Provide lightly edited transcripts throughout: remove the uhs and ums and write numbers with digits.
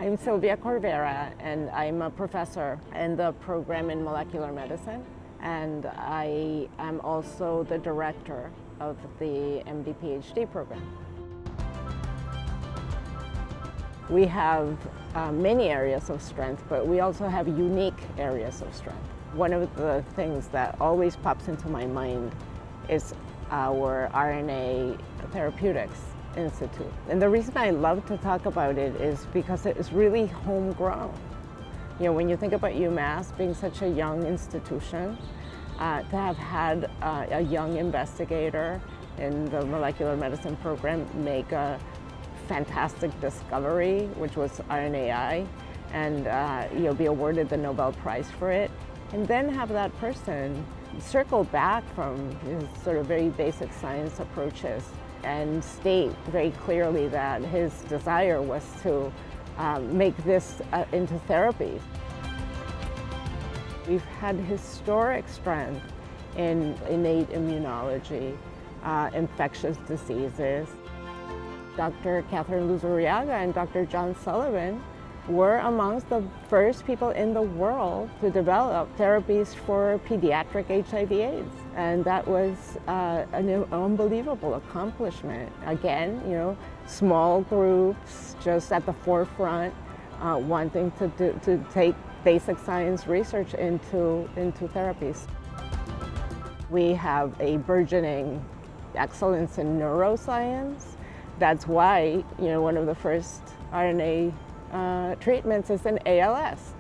I'm Sylvia Corvera, and I'm a professor in the program in molecular medicine, and I am also the director of the MD-PhD program. We have many areas of strength, but we also have unique areas of strength. One of the things that always pops into my mind is our RNA Therapeutics Institute. And the reason I love to talk about it is because it is really homegrown. You know, when you think about UMass being such a young institution, to have had a young investigator in the molecular medicine program make a fantastic discovery, which was RNAi, and be awarded the Nobel Prize for it, and then have that person circle back from his sort of very basic science approaches and state very clearly that his desire was to make this into therapies. We've had historic strength in innate immunology, infectious diseases. Dr. Catherine Luzuriaga and Dr. John Sullivan were amongst the first people in the world to develop therapies for pediatric HIV/AIDS. And that was an unbelievable accomplishment. Again, small groups just at the forefront, wanting to take basic science research into therapies. We have a burgeoning excellence in neuroscience. That's why, one of the first RNA treatments is in ALS.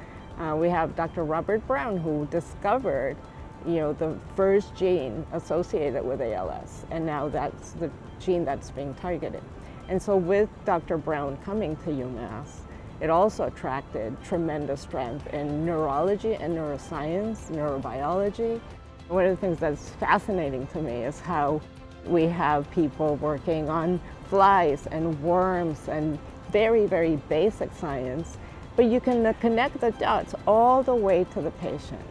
We have Dr. Robert Brown, who discovered, the first gene associated with ALS, and now that's the gene that's being targeted. And so with Dr. Brown coming to UMass, it also attracted tremendous strength in neurology and neuroscience, neurobiology. One of the things that's fascinating to me is how we have people working on flies and worms and very, very basic science, but you can connect the dots all the way to the patient.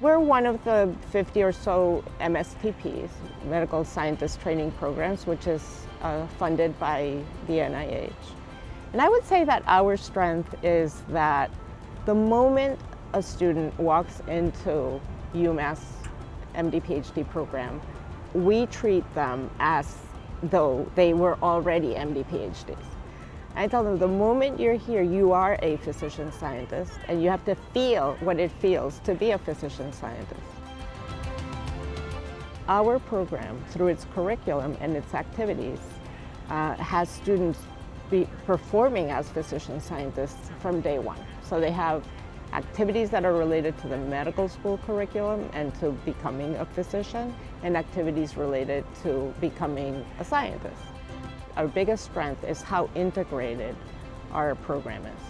We're one of the 50 or so MSTPs, Medical Scientist Training Programs, which is funded by the NIH. And I would say that our strength is that the moment a student walks into UMass MD-PhD program, we treat them as though they were already MD-PhDs. I tell them the moment you're here, you are a physician scientist, and you have to feel what it feels to be a physician scientist. Our program, through its curriculum and its activities, has students be performing as physician scientists from day one. So they have activities that are related to the medical school curriculum and to becoming a physician, and activities related to becoming a scientist. Our biggest strength is how integrated our program is.